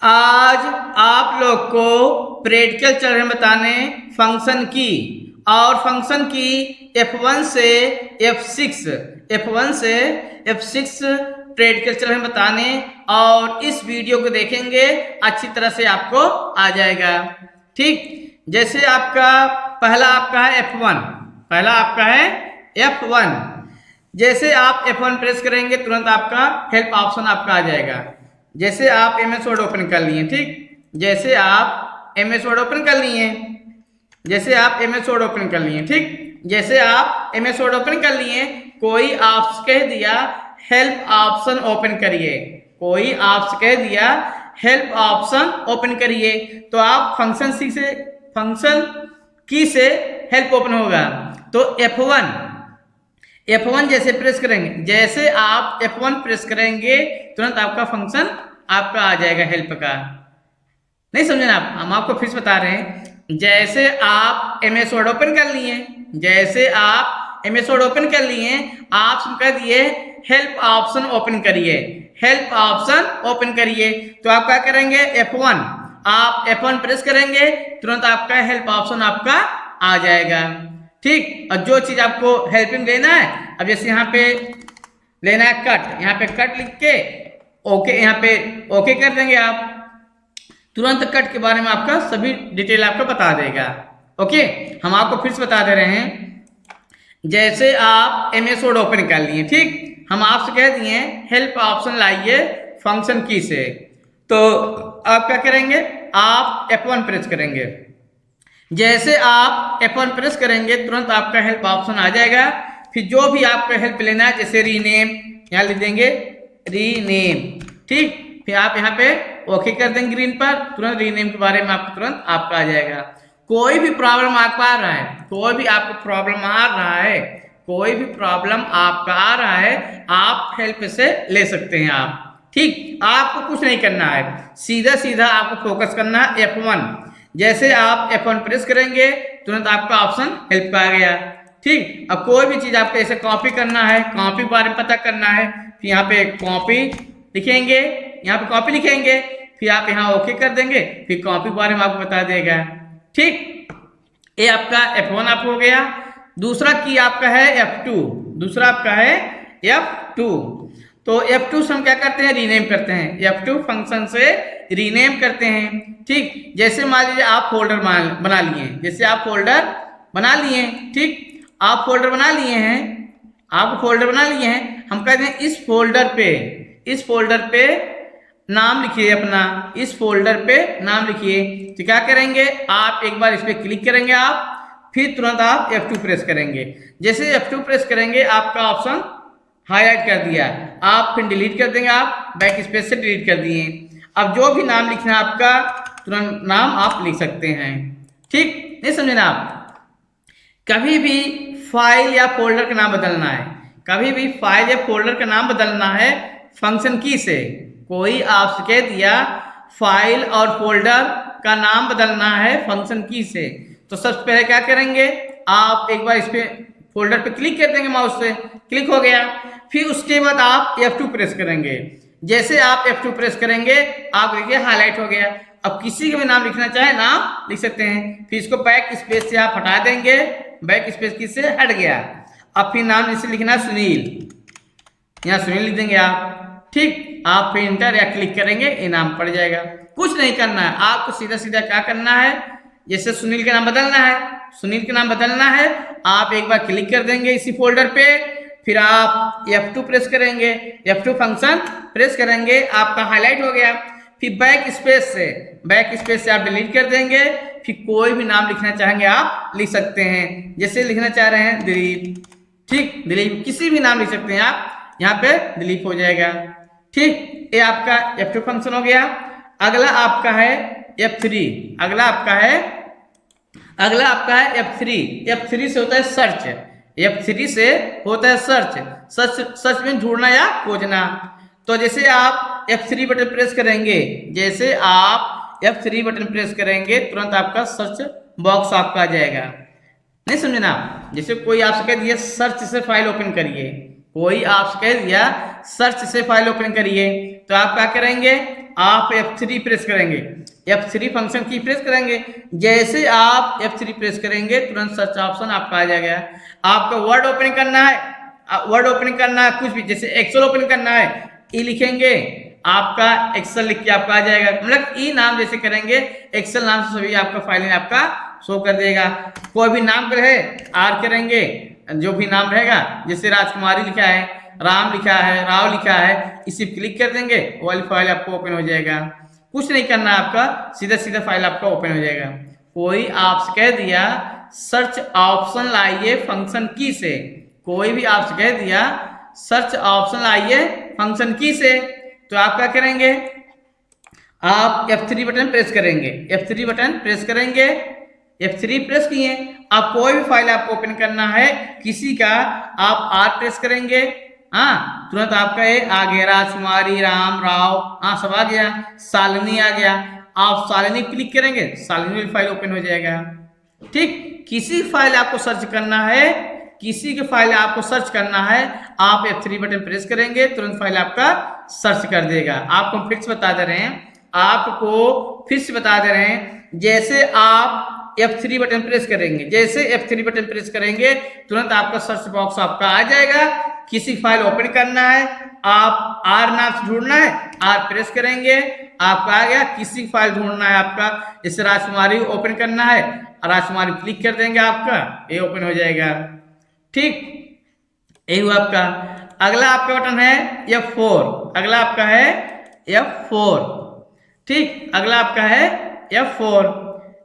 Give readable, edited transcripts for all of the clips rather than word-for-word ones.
आज आप लोग को प्रैक्टिकल चल रहे बताने फंक्शन की और फंक्शन की F1 से F6 प्रैक्टिकल चल रहे बताने और इस वीडियो को देखेंगे अच्छी तरह से आपको आ जाएगा। ठीक, जैसे आपका पहला है F1। जैसे आप F1 प्रेस करेंगे तुरंत आपका हेल्प ऑप्शन आपका आ जाएगा। जैसे आप MS वर्ड ओपन कर लिए, ठीक, जैसे आप MS वर्ड ओपन कर लिए, ठीक, जैसे आप MS वर्ड ओपन कर लिए, कोई आपसे कह दिया हेल्प ऑप्शन ओपन करिए, हेल्प ऑप्शन ओपन करिए, तो आप फंक्शन की से हेल्प ओपन होगा। तो F1 जैसे प्रेस करेंगे, जैसे आप F1 प्रेस करेंगे तुरंत आपका फंक्शन आपका आ जाएगा हेल्प का। नहीं समझे ना आप? हम आपको फिर से बता रहे हैं। जैसे आप MS वर्ड ओपन कर लिए, आप कह दिए हेल्प ऑप्शन ओपन करिए, तो आप क्या करेंगे F1, आप F1 प्रेस करेंगे तुरंत आपका हेल्प ऑप्शन आपका आ जाएगा। ठीक, और जो चीज आपको हेल्पिंग लेना है, अब जैसे यहाँ पे लेना है कट, यहाँ पे कट लिख के ओके, यहाँ पे ओके कर देंगे आप, तुरंत कट के बारे में आपका सभी डिटेल आपको बता देगा। ओके, हम आपको फिर से बता दे रहे हैं। जैसे आप MS वर्ड ओपन कर लिए, ठीक, हम आपसे कह दिए हेल्प ऑप्शन लाइए फंक्शन की से, तो आप क्या करेंगे, आप F1 प्रेस करेंगे। जैसे आप F1 प्रेस करेंगे तुरंत आपका हेल्प ऑप्शन आ जाएगा। फिर जो भी आपका हेल्प लेना है, जैसे रीनेम, यहाँ लिख देंगे रीनेम, ठीक, फिर आप यहाँ पे ओके कर देंगे ग्रीन पर, तुरंत रीनेम के बारे में आपको तुरंत आपका आ जाएगा। कोई भी प्रॉब्लम आपका आ रहा है, कोई भी प्रॉब्लम आपका आ रहा है, आप हेल्प से ले सकते हैं आप। ठीक, आपको कुछ नहीं करना है, सीधा आपको फोकस करना है F1। जैसे आप F1 प्रेस करेंगे तुरंत आपका ऑप्शन हेल्प का आ गया। ठीक, अब कोई भी चीज आपको ऐसे कॉपी करना है, कॉपी बारे में पता करना है, फिर यहाँ पे कॉपी लिखेंगे, फिर आप यहाँ ओके कर देंगे, फिर कॉपी बारे में आपको बता देगा। ठीक, ये आपका F1 आप हो गया। दूसरा की आपका है F2, तो F2 से हम क्या करते हैं, रीनेम करते हैं, F2 फंक्शन से रीनेम करते हैं। ठीक, जैसे मान लीजिए आप फोल्डर बना लिए, ठीक, आप फोल्डर बना लिए हैं, हम कहते हैं इस फोल्डर पे नाम लिखिए अपना, तो क्या करेंगे, आप एक बार इस पे क्लिक करेंगे, आप फिर तुरंत आप F2 प्रेस करेंगे। जैसे F2 प्रेस करेंगे आपका ऑप्शन हाईलाइट कर दिया, आप फिर डिलीट कर देंगे, आप बैक स्पेस से डिलीट कर दिए। अब जो भी नाम लिखना है आपका, तुरंत नाम आप लिख सकते हैं। ठीक, नहीं समझे ना आप? कभी भी फाइल या फोल्डर का नाम बदलना है, फंक्शन की से, कोई आपसे कह दिया फाइल और फोल्डर का नाम बदलना है फंक्शन की से, तो सबसे पहले क्या करेंगे, आप एक बार इस पे फोल्डर पे क्लिक कर देंगे, माउस से क्लिक हो गया, फिर उसके बाद आप F2 प्रेस करेंगे। जैसे आप F2 प्रेस करेंगे आप देखिए हाईलाइट हो गया। अब किसी का भी नाम लिखना चाहे नाम लिख सकते हैं, फिर इसको बैक स्पेस से आप हटा देंगे, बैक स्पेस की से हट गया। अब फिर नाम जैसे लिखना सुनील, यहाँ सुनील लिख देंगे आप। ठीक, आप फिर इंटर या क्लिक करेंगे, ये नाम पड़ जाएगा। कुछ नहीं करना है आपको, सीधा क्या करना है, जैसे सुनील का नाम बदलना है, आप एक बार क्लिक कर देंगे इसी फोल्डर पे, फिर आप F2 प्रेस करेंगे, F2 फंक्शन प्रेस करेंगे, आपका हाईलाइट हो गया। फिर बैक स्पेस से आप डिलीट कर देंगे, फिर कोई भी नाम लिखना चाहेंगे आप लिख सकते हैं, जैसे लिखना चाह रहे हैं दिलीप, ठीक, दिलीप, किसी भी नाम लिख सकते हैं आप, यहाँ पे दिलीप हो जाएगा। ठीक, ये आपका F2 फंक्शन हो गया। अगला आपका है F3, F3 से होता है सर्च में ढूंढना या खोजना। तो जैसे आप F3 बटन प्रेस करेंगे, तुरंत आपका सर्च बॉक्स आपका आ जाएगा। नहीं समझे ना? जैसे कोई आपसे कह दिया सर्च से फाइल ओपन करिए, तो आप क्या करेंगे, आप F3 प्रेस करेंगे, F3 फंक्शन की प्रेस करेंगे। जैसे आप F3 प्रेस करेंगे तुरंत सर्च ऑप्शन आपका आ जाएगा। आपका वर्ड ओपन करना है, वर्ड ओपन करना है, कुछ भी, जैसे एक्सेल ओपन करना है, ई लिखेंगे, आपका एक्सेल लिख के आपका आ जाएगा। मतलब ई नाम जैसे करेंगे एक्सेल नाम से सभी आपका फाइल में आपका शो कर देगा। कोई भी नाम रहे आर करेंगे, जो भी नाम रहेगा, जैसे राजकुमारी लिखा है, राम लिखा है, राव लिखा है, इसी पर क्लिक कर देंगे, वो वाली फाइल आपको ओपन हो जाएगा। कुछ नहीं करना आपका, सीधा सीधा फाइल आपका ओपन हो जाएगा। कोई आपसे कह दिया सर्च ऑप्शन लाइए फंक्शन की से, कोई भी आपसे कह दिया सर्च ऑप्शन लाइए फंक्शन की से, तो आप क्या करेंगे, आप F3 बटन प्रेस करेंगे, F3 बटन प्रेस करेंगे, F3 प्रेस किए। आप कोई भी फाइल आपको ओपन करना है किसी का, आप R प्रेस करेंगे, हाँ तुरंत आपका ये आ गया, राजकुमारी, राम, राव, हाँ सब आ गया, शालिनी आ गया। आप शालिनी क्लिक करेंगे, शालिनी वाली फाइल ओपन हो जाएगा। ठीक, किसी फाइल आपको सर्च करना है, किसी के फाइल आपको सर्च करना है, आप F3 बटन प्रेस करेंगे, तुरंत फाइल आपका सर्च कर देगा। आपको फिर से बता दे रहे हैं, आपको फिर से बता दे रहे हैं, जैसे आप F3 बटन प्रेस करेंगे, जैसे F3 बटन प्रेस करेंगे तुरंत आपका सर्च बॉक्स आपका आ जाएगा। किसी फाइल ओपन करना है, आप आर नाम से ढूंढना है, आर प्रेस करेंगे, आपका आ गया। किसी फाइल ढूंढना है आपका, जैसे राजकुमारी ओपन करना है, राजकुमारी क्लिक कर देंगे, आपका ये ओपन हो जाएगा। ठीक, यही हुआ आपका। अगला आपका बटन है F4, अगला आपका है F4। ठीक, अगला आपका है F4।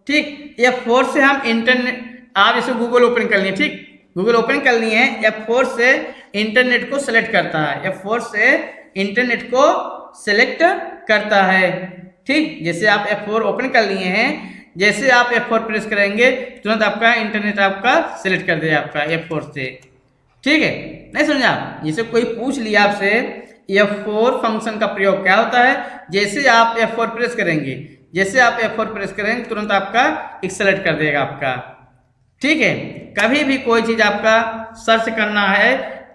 ठीक, F4 से हम इंटरनेट, आप इसे गूगल ओपन कर लिए, ठीक, गूगल ओपन कर लिए हैं। F4 से इंटरनेट को सेलेक्ट करता है, F4 से इंटरनेट को सेलेक्ट करता है। ठीक, जैसे आप F4 ओपन कर लिए हैं, जैसे आप F4 प्रेस करेंगे तुरंत आपका इंटरनेट आपका सिलेक्ट कर देगा आपका F4 से। ठीक है, नहीं समझा आप? जैसे कोई पूछ लिया आपसे F4 फंक्शन का प्रयोग क्या होता है, जैसे आप F4 प्रेस करेंगे, जैसे आप F4 प्रेस करेंगे तुरंत आपका एक सेलेक्ट कर देगा आपका। ठीक है, कभी भी कोई चीज आपका सर्च करना है,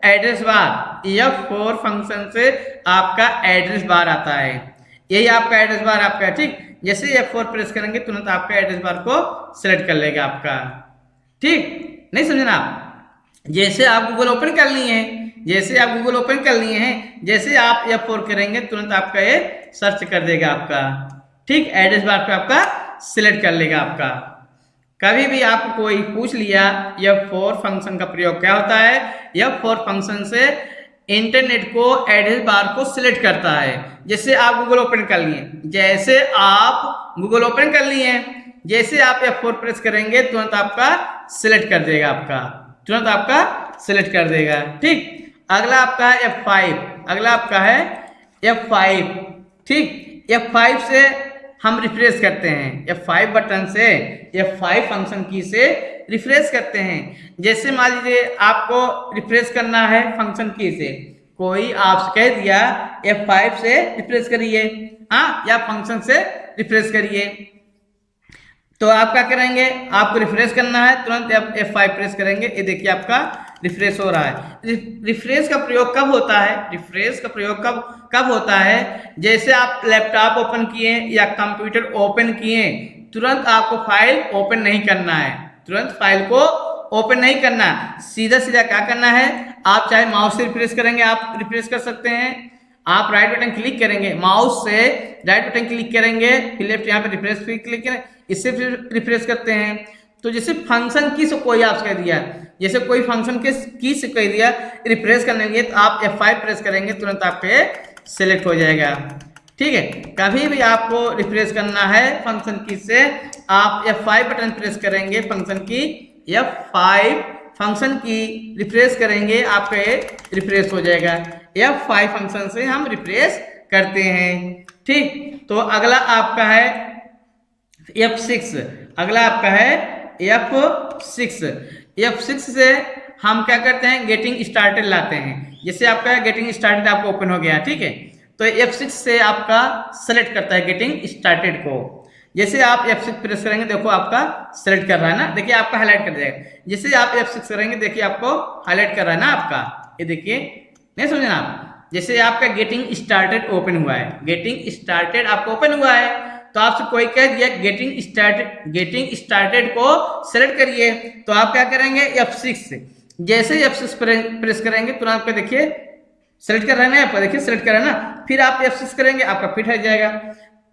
एड्रेस बार, F4 फंक्शन से आपका एड्रेस बार आता है, यही आपका एड्रेस बार आपका है। ठीक, जैसे F4 प्रेस करेंगे तुरंत आपका एड्रेस बार को सिलेक्ट कर लेगा आपका। ठीक, नहीं समझना आप? जैसे आप गूगल ओपन कर लिए हैं, जैसे आप गूगल ओपन कर लिए हैं, जैसे आप F4 करेंगे तुरंत आपका ये सर्च कर देगा आपका। ठीक, एड्रेस बार पे आपका सिलेक्ट कर लेगा आपका। कभी भी आपको कोई पूछ लिया F4 फंक्शन का प्रयोग क्या होता है, F4 फंक्शन से इंटरनेट को एड्रेस बार को सिलेक्ट करता है। जैसे आप गूगल ओपन कर लिए, जैसे आप गूगल ओपन कर लिए, जैसे आप F4 प्रेस करेंगे तुरंत आपका सिलेक्ट कर देगा आपका, तुरंत आपका सिलेक्ट कर देगा। ठीक, अगला आपका है F5, अगला आपका है F5। ठीक, F5 से हम रिफ्रेश करते हैं, F5 बटन से, F5 फंक्शन की से रिफ्रेश करते हैं। जैसे मान लीजिए आपको रिफ्रेश करना है फंक्शन की से, कोई आपसे कह दिया F5 से रिफ्रेश करिए, हाँ, या फंक्शन से रिफ्रेश करिए, तो आप क्या करेंगे, आपको रिफ्रेश करना है, तुरंत F5 प्रेस करेंगे, ये देखिए आपका रिफ्रेश हो रहा है। रिफ्रेश का प्रयोग कब होता है, रिफ्रेश का प्रयोग कब होता है, जैसे आप लैपटॉप ओपन किए या कंप्यूटर ओपन किए, तुरंत आपको फाइल ओपन नहीं करना है, तुरंत फाइल को ओपन नहीं करना, सीधा सीधा क्या करना है, आप चाहे माउस से रिफ्रेश करेंगे, आप रिफ्रेश कर सकते हैं, आप राइट बटन क्लिक करेंगे, माउस से राइट बटन क्लिक करेंगे, फिर लेफ्ट यहाँ पे रिफ्रेश फिर क्लिक करें, इससे फिर रिफ्रेश करते हैं। तो जैसे फंक्शन की से कोई आपसे कह दिया, जैसे कोई फंक्शन के की से कह दिया रिफ्रेश करने के लिए, तो आप F5 प्रेस करेंगे तुरंत आपके सिलेक्ट हो जाएगा। ठीक है, कभी भी आपको रिफ्रेश करना है फंक्शन की से, आप F5 बटन प्रेस करेंगे, फंक्शन की F5 फंक्शन की रिफ्रेश करेंगे, आपका ये रिफ्रेश हो जाएगा। F5 फंक्शन से हम रिफ्रेश करते हैं। ठीक, तो अगला आपका है F6, अगला आपका है F6। F6 से हम क्या करते हैं, गेटिंग स्टार्टेड लाते हैं। जैसे आपका गेटिंग स्टार्टेड आपको ओपन हो गया, ठीक है, तो F6 से आपका सेलेक्ट करता है गेटिंग स्टार्टेड को। जैसे आप F6 प्रेस करेंगे, देखो आपका सेलेक्ट कर रहा है ना, देखिए आपका हाईलाइट कर देगा। जैसे आप F6 करेंगे, देखिए आपको हाईलाइट कर रहा है ना आपका, ये देखिए, नहीं समझे ना आप, जैसे आपका गेटिंग स्टार्टेड ओपन हुआ है, गेटिंग स्टार्टेड आपका ओपन हुआ है, तो आपसे कोई कह दिया गेटिंग स्टार्टेड को सेलेक्ट करिए, तो आप क्या करेंगे F6 से। जैसे ही F6 प्रेस करेंगे तुरंत पे देखिए सेलेक्ट कर रहे हैं ना, आपका देखिए सेलेक्ट कर रहे हैं ना, फिर आप F6 करेंगे आपका फिट हट जाएगा,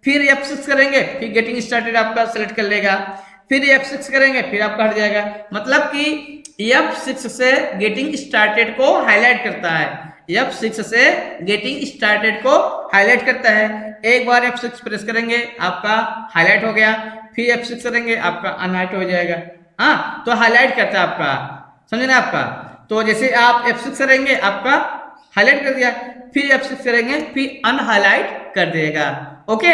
फिर F6 करेंगे फिर गेटिंग स्टार्टेड आपका सेलेक्ट कर लेगा, फिर F6 करेंगे फिर आपका हट जाएगा। मतलब कि F6 से गेटिंग स्टार्टेड को हाईलाइट करता है, F6 से गेटिंग स्टार्टेड को हाईलाइट करता है। एक बार F6 प्रेस करेंगे आपका हाईलाइट हो गया, फिर F6 करेंगे आपका अनहाइलाइट हो जाएगा। हाँ, तो हाईलाइट करता है आपका, समझे ना आपका। तो जैसे आप F6 करेंगे आपका हाईलाइट कर दिया, फिर F6 करेंगे फिर अनहाईलाइट कर देगा। ओके।